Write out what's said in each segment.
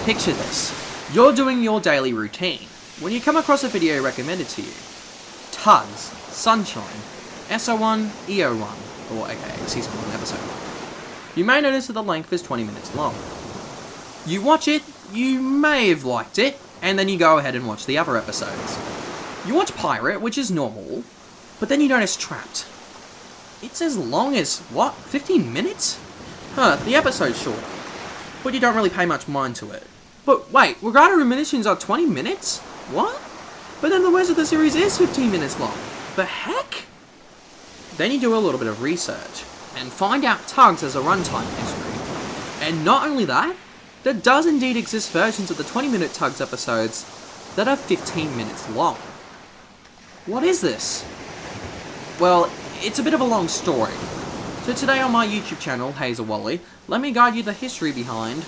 Picture this. You're doing your daily routine when you come across a video recommended to you. TUGS, Sunshine, SO1, EO1, or aka Season 1 Episode 1. You may notice that the length is 20 minutes long. You watch it, you may have liked it, and then you go ahead and watch the other episodes. You watch Pirate, which is normal, but then you notice Trapped. It's as long as, what, 15 minutes? The episode's shorter, but you don't really pay much mind to it. But wait, Regarded Reminiscences are 20 minutes? What? But then the rest of the series is 15 minutes long. The heck? Then you do a little bit of research, and find out TUGS has a runtime history. And not only that, there does indeed exist versions of the 20-minute TUGS episodes that are 15 minutes long. What is this? Well, it's a bit of a long story. So today on my YouTube channel, HazelWalle, let me guide you the history behind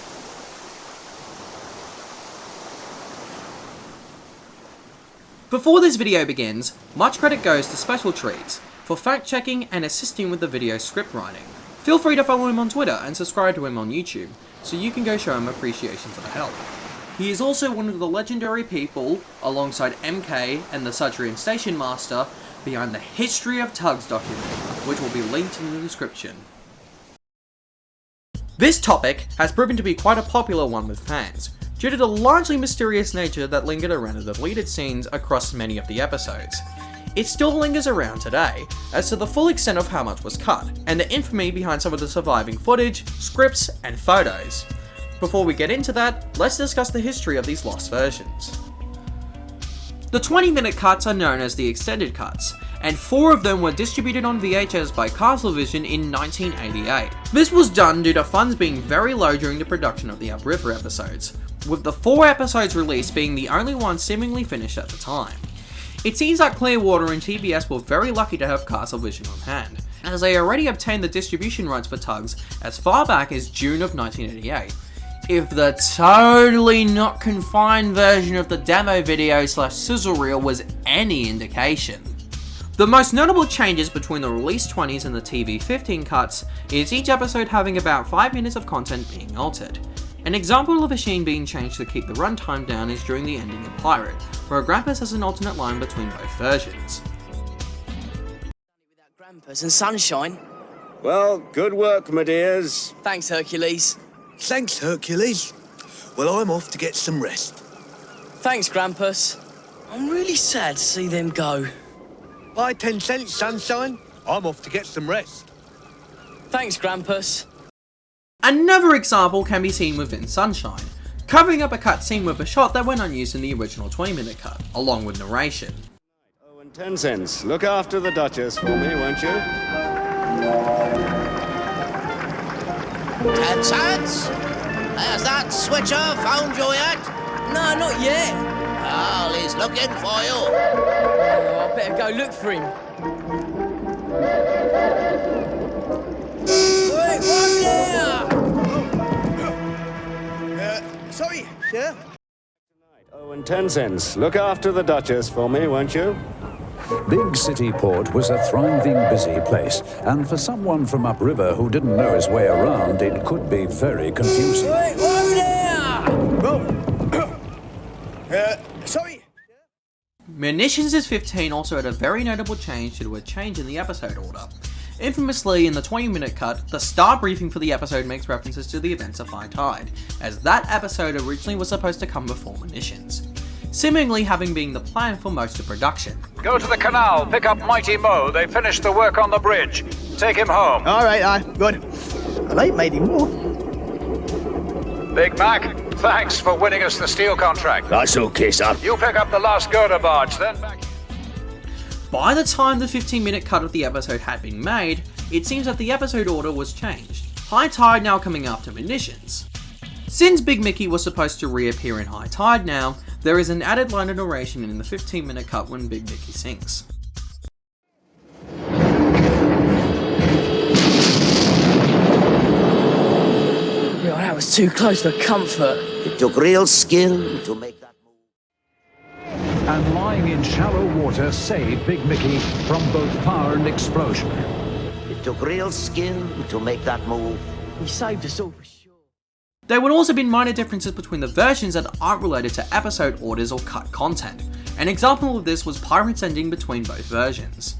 Before this video begins, much credit goes to Special Trees for fact-checking and assisting with the video script writing. Feel free to follow him on Twitter and subscribe to him on YouTube, so you can go show him appreciation for the help. He is also one of the legendary people, alongside MK and the Sudrian Station Master, behind the History of TUGS document, which will be linked in the description. This topic has proven to be quite a popular one with fans, due to the largely mysterious nature that lingered around the deleted scenes across many of the episodes. It still lingers around today, as to the full extent of how much was cut, and the infamy behind some of the surviving footage, scripts, and photos. Before we get into that, let's discuss the history of these lost versions. The 20-minute cuts are known as the extended cuts, and 4 of them were distributed on VHS by Cablevision in 1988. This was done due to funds being very low during the production of the Upriver episodes, with the 4 episodes released being the only ones seemingly finished at the time. It seems that Clearwater and TBS were very lucky to have Cablevision on hand, as they already obtained the distribution rights for TUGS as far back as June of 1988. If the totally not confined version of the demo video / sizzle reel was any indication. The most notable changes between the released 20s and the TV 15 cuts is each episode having about 5 minutes of content being altered. An example of a scene being changed to keep the runtime down is during the ending of Pirate, where Grampus has an alternate line between both versions. Without Grampus and Sunshine. Well, good work, my dears. Thanks, Hercules. Thanks, Hercules. Well, I'm off to get some rest. Thanks, Grampus. I'm really sad to see them go. Buy 10 cents, Sunshine. I'm off to get some rest. Thanks, Grampus. Another example can be seen within Sunshine, covering up a cutscene with a shot that went unused in the original 20-minute cut, along with narration. Oh, and 10 cents. Look after the Duchess for me, won't you? 10 cents? Has that switcher found you yet? No, not yet. Well, he's looking for you. Oh, I better go look for him. Wait, one there! Sorry, sir. Oh, and 10 cents. Look after the Duchess for me, won't you? Big City Port was a thriving, busy place, and for someone from upriver who didn't know his way around, it could be very confusing. Wait, one there! Sorry. Munitions is 15 also had a very notable change due to a change in the episode order. Infamously, in the 20-minute cut, the star briefing for the episode makes references to the events of High Tide, as that episode originally was supposed to come before Munitions, seemingly having been the plan for most of production. Go to the canal, pick up Mighty Mo. They finished the work on the bridge. Take him home. All right, good. Well, I made him more. Big Mac, thanks for winning us the steel contract. That's okay, sir. You pick up the last girder barge, then back. By the time the 15-minute cut of the episode had been made, it seems that the episode order was changed, High Tide now coming after Munitions. Since Big Mickey was supposed to reappear in High Tide now, there is an added line of narration in the 15-minute cut when Big Mickey sings. Yeah, that was too close for comfort. It took real skill to make that move. And lying in shallow water saved Big Mickey from both fire and explosion. It took real skill to make that move. He saved us all for sure. There would also be minor differences between the versions that aren't related to episode orders or cut content. An example of this was pirates ending between both versions.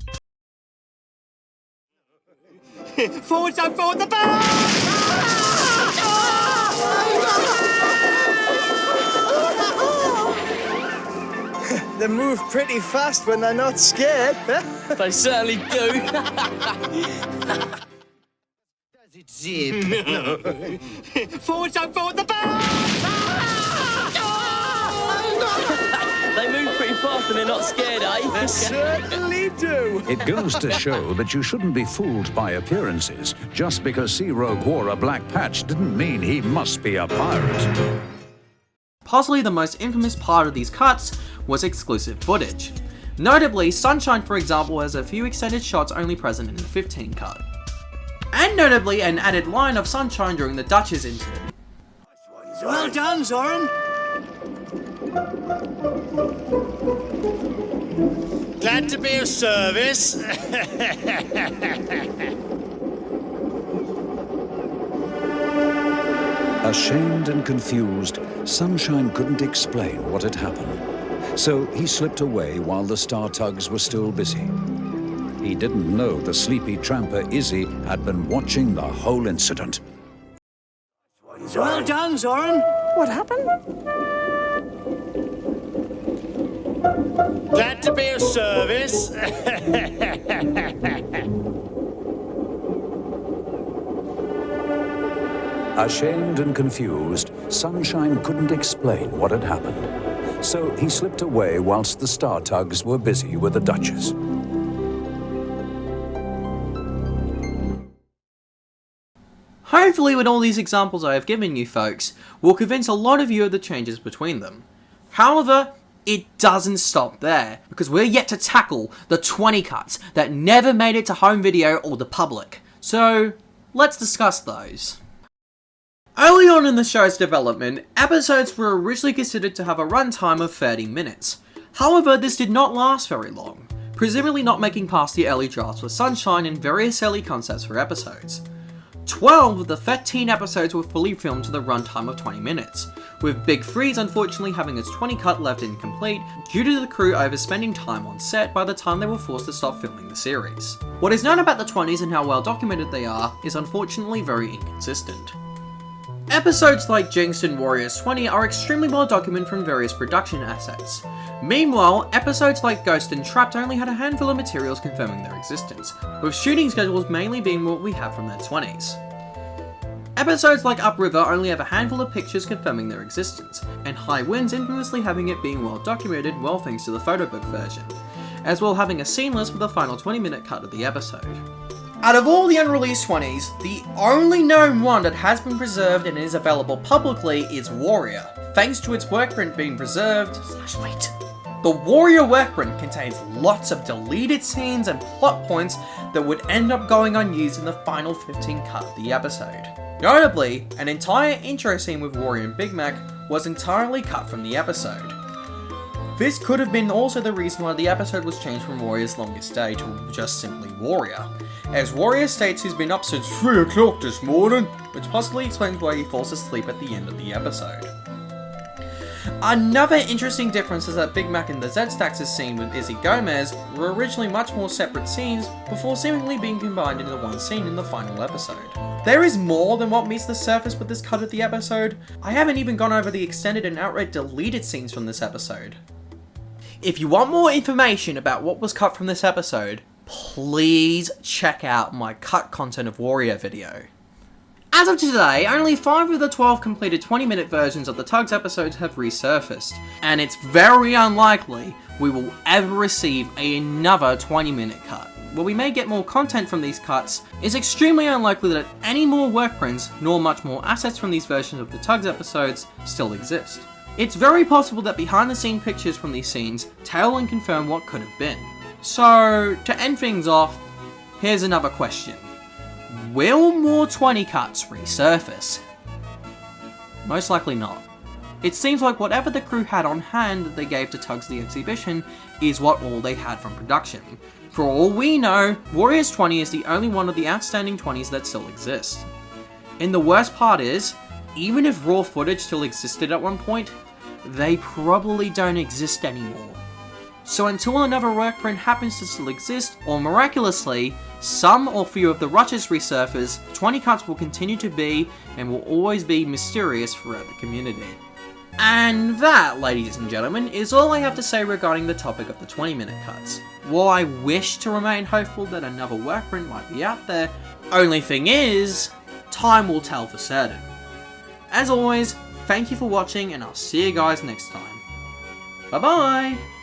Forward, so forward, the ball! They move pretty fast when they're not scared. They certainly do. Forward, so forward, the ball! They move pretty fast and they're not scared, eh? They certainly do. It goes to show that you shouldn't be fooled by appearances. Just because Sea Rogue wore a black patch didn't mean he must be a pirate. Possibly the most infamous part of these cuts was exclusive footage. Notably, Sunshine, for example, has a few extended shots only present in the 15 cut. And notably, an added line of Sunshine during the Duchess incident. Well done, Zoran. Glad to be of service. Ashamed and confused, Sunshine couldn't explain what had happened. So he slipped away while the Star Tugs were still busy. He didn't know the sleepy tramper Izzy had been watching the whole incident. Well done, Zoran. What happened? Glad to be of service. Ashamed and confused, Sunshine couldn't explain what had happened. So he slipped away whilst the Star Tugs were busy with the Duchess. Hopefully with all these examples I have given you folks, will convince a lot of you of the changes between them. However, it doesn't stop there, because we're yet to tackle the 20 cuts that never made it to home video or the public. So, let's discuss those. Early on in the show's development, episodes were originally considered to have a runtime of 30 minutes. However, this did not last very long, presumably not making past the early drafts for Sunshine and various early concepts for episodes. 12 of the 13 episodes were fully filmed to the runtime of 20 minutes, with Big Freeze unfortunately having its 20 cut left incomplete due to the crew overspending time on set by the time they were forced to stop filming the series. What is known about the 20s and how well documented they are is unfortunately very inconsistent. Episodes like Jinxed and Warriors 20 are extremely well documented from various production assets. Meanwhile, episodes like Ghost and Trapped only had a handful of materials confirming their existence, with shooting schedules mainly being what we have from their 20s. Episodes like Upriver only have a handful of pictures confirming their existence, and High Winds infamously having it being well documented well thanks to the photobook version, as well having a scene list for the final 20-minute cut of the episode. Out of all the unreleased 20s, the only known one that has been preserved and is available publicly is Warrior, thanks to its workprint being preserved / leaked. The Warrior workprint contains lots of deleted scenes and plot points that would end up going unused in the final 15 cut of the episode. Notably, an entire intro scene with Warrior and Big Mac was entirely cut from the episode. This could have been also the reason why the episode was changed from Warrior's Longest Day to just simply Warrior, as Warrior states he's been up since 3 o'clock this morning, which possibly explains why he falls asleep at the end of the episode. Another interesting difference is that Big Mac and the Z-Stacks' scene with Izzy Gomez were originally much more separate scenes before seemingly being combined into one scene in the final episode. There is more than what meets the surface with this cut of the episode. I haven't even gone over the extended and outright deleted scenes from this episode. If you want more information about what was cut from this episode, please check out my cut content of Warrior video. As of today, only 5 of the 12 completed 20-minute versions of the TUGS episodes have resurfaced, and it's very unlikely we will ever receive another 20-minute cut. While we may get more content from these cuts, it's extremely unlikely that any more work prints, nor much more assets from these versions of the TUGS episodes, still exist. It's very possible that behind-the-scene pictures from these scenes tell and confirm what could have been. So, to end things off, here's another question. Will more 20 cuts resurface? Most likely not. It seems like whatever the crew had on hand that they gave to TUGS the exhibition is what all they had from production. For all we know, Warriors 20 is the only one of the outstanding 20s that still exist. And the worst part is, even if raw footage still existed at one point, they probably don't exist anymore. So until another workprint happens to still exist, or miraculously, some or few of the rushes resurface, 20 cuts will continue to be, and will always be, mysterious throughout the community. And that, ladies and gentlemen, is all I have to say regarding the topic of the 20-minute cuts. While I wish to remain hopeful that another workprint might be out there, only thing is, time will tell for certain. As always, thank you for watching, and I'll see you guys next time. Bye bye!